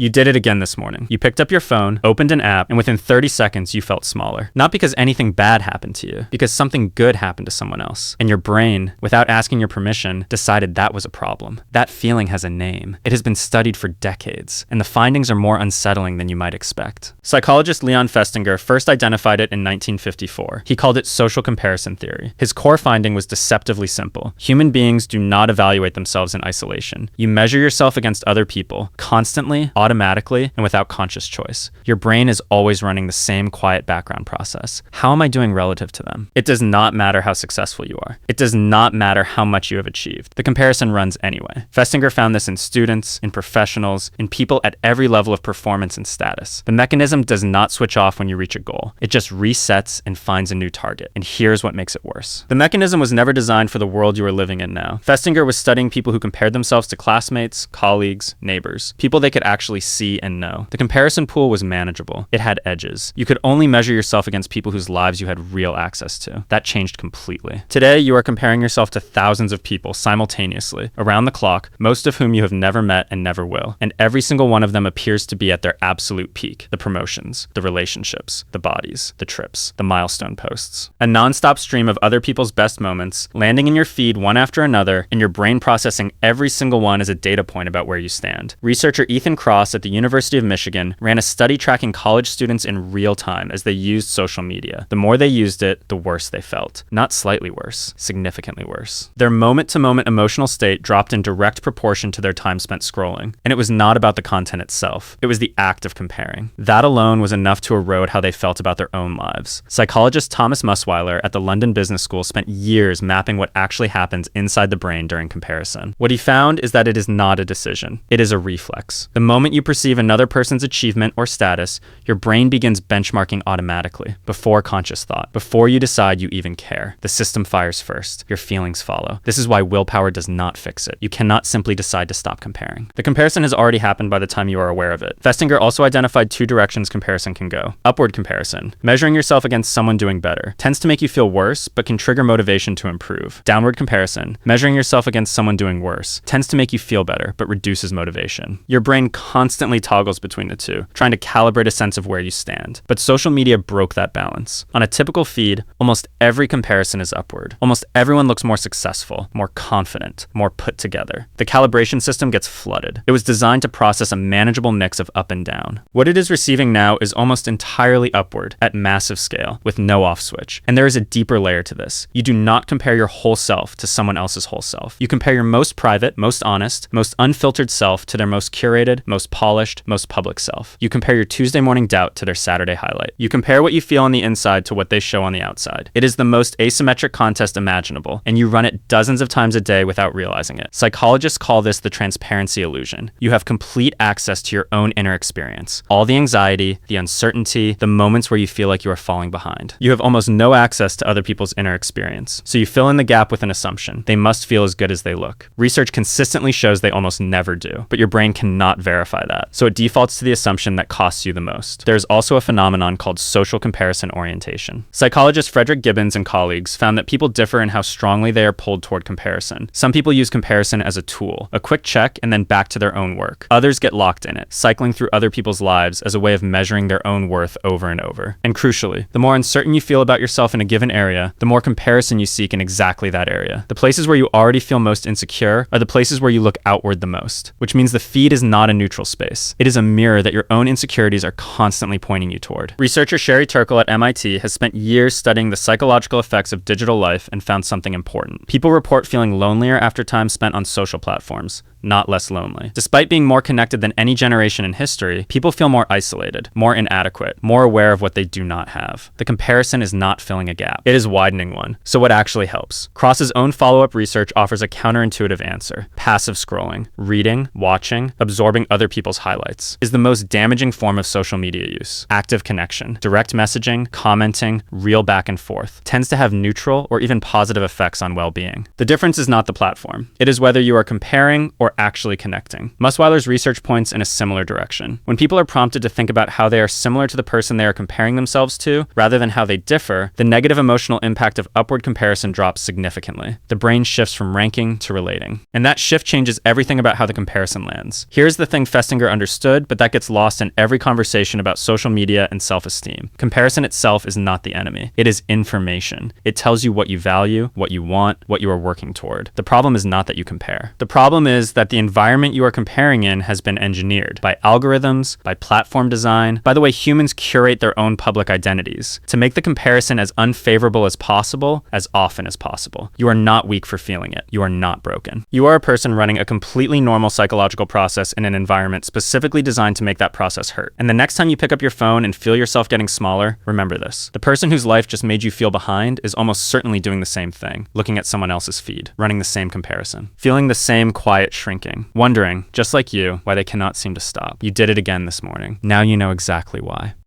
You did it again this morning. You picked up your phone, opened an app, and within 30 seconds, you felt smaller. Not because anything bad happened to you, because something good happened to someone else. And your brain, without asking your permission, decided that was a problem. That feeling has a name. It has been studied for decades, and the findings are more unsettling than you might expect. Psychologist Leon Festinger first identified it in 1954. He called it social comparison theory. His core finding was deceptively simple. Human beings do not evaluate themselves in isolation. You measure yourself against other people, constantly, automatically, and without conscious choice. Your brain is always running the same quiet background process. How am I doing relative to them? It does not matter how successful you are. It does not matter how much you have achieved. The comparison runs anyway. Festinger found this in students, in professionals, in people at every level of performance and status. The mechanism does not switch off when you reach a goal. It just resets and finds a new target. And here's what makes it worse. The mechanism was never designed for the world you are living in now. Festinger was studying people who compared themselves to classmates, colleagues, neighbors, people they could actually see and know. The comparison pool was manageable. It had edges. You could only measure yourself against people whose lives you had real access to. That changed completely. Today, you are comparing yourself to thousands of people simultaneously, around the clock, most of whom you have never met and never will. And every single one of them appears to be at their absolute peak. The promotions, the relationships, the bodies, the trips, the milestone posts. A nonstop stream of other people's best moments, landing in your feed one after another, and your brain processing every single one as a data point about where you stand. Researcher Ethan Cross at the University of Michigan ran a study tracking college students in real time as they used social media. The more they used it, the worse they felt. Not slightly worse, significantly worse. Their moment-to-moment emotional state dropped in direct proportion to their time spent scrolling. And it was not about the content itself. It was the act of comparing. That alone was enough to erode how they felt about their own lives. Psychologist Thomas Musweiler at the London Business School spent years mapping what actually happens inside the brain during comparison. What he found is that it is not a decision. It is a reflex. The moment you perceive another person's achievement or status, your brain begins benchmarking automatically, before conscious thought, before you decide you even care. The system fires first. Your feelings follow. This is why willpower does not fix it. You cannot simply decide to stop comparing. The comparison has already happened by the time you are aware of it. Festinger also identified two directions comparison can go. Upward comparison, measuring yourself against someone doing better, tends to make you feel worse, but can trigger motivation to improve. Downward comparison, measuring yourself against someone doing worse, tends to make you feel better, but reduces motivation. Your brain constantly toggles between the two, trying to calibrate a sense of where you stand. But social media broke that balance. On a typical feed, almost every comparison is upward. Almost everyone looks more successful, more confident, more put together. The calibration system gets flooded. It was designed to process a manageable mix of up and down. What it is receiving now is almost entirely upward, at massive scale, with no off switch. And there is a deeper layer to this. You do not compare your whole self to someone else's whole self. You compare your most private, most honest, most unfiltered self to their most curated, most polished, most public self. You compare your Tuesday morning doubt to their Saturday highlight. You compare what you feel on the inside to what they show on the outside. It is the most asymmetric contest imaginable, and you run it dozens of times a day without realizing it. Psychologists call this the transparency illusion. You have complete access to your own inner experience. All the anxiety, the uncertainty, the moments where you feel like you are falling behind. You have almost no access to other people's inner experience. So you fill in the gap with an assumption. They must feel as good as they look. Research consistently shows they almost never do, but your brain cannot verify that. So it defaults to the assumption that costs you the most. There's also a phenomenon called social comparison orientation. Psychologist Frederick Gibbons and colleagues found that people differ in how strongly they are pulled toward comparison. Some people use comparison as a tool, a quick check and then back to their own work. Others get locked in it, cycling through other people's lives as a way of measuring their own worth over and over. And crucially, the more uncertain you feel about yourself in a given area, the more comparison you seek in exactly that area. The places where you already feel most insecure are the places where you look outward the most, which means the feed is not a neutral space. It is a mirror that your own insecurities are constantly pointing you toward. Researcher Sherry Turkle at MIT has spent years studying the psychological effects of digital life and found something important. People report feeling lonelier after time spent on social platforms, not less lonely. Despite being more connected than any generation in history, people feel more isolated, more inadequate, more aware of what they do not have. The comparison is not filling a gap. It is widening one. So what actually helps? Cross's own follow-up research offers a counterintuitive answer. Passive scrolling, reading, watching, absorbing other people's highlights is the most damaging form of social media use. Active connection, direct messaging, commenting, real back and forth tends to have neutral or even positive effects on well-being. The difference is not the platform. It is whether you are comparing or before actually connecting. Musweiler's research points in a similar direction. When people are prompted to think about how they are similar to the person they are comparing themselves to, rather than how they differ, the negative emotional impact of upward comparison drops significantly. The brain shifts from ranking to relating. And that shift changes everything about how the comparison lands. Here's the thing Festinger understood, but that gets lost in every conversation about social media and self-esteem. Comparison itself is not the enemy. It is information. It tells you what you value, what you want, what you are working toward. The problem is not that you compare. The problem is that the environment you are comparing in has been engineered by algorithms, by platform design, by the way humans curate their own public identities, to make the comparison as unfavorable as possible, as often as possible. You are not weak for feeling it. You are not broken. You are a person running a completely normal psychological process in an environment specifically designed to make that process hurt. And the next time you pick up your phone and feel yourself getting smaller, remember this. The person whose life just made you feel behind is almost certainly doing the same thing, looking at someone else's feed, running the same comparison, feeling the same quiet shrinking, wondering, just like you, why they cannot seem to stop. You did it again this morning. Now you know exactly why.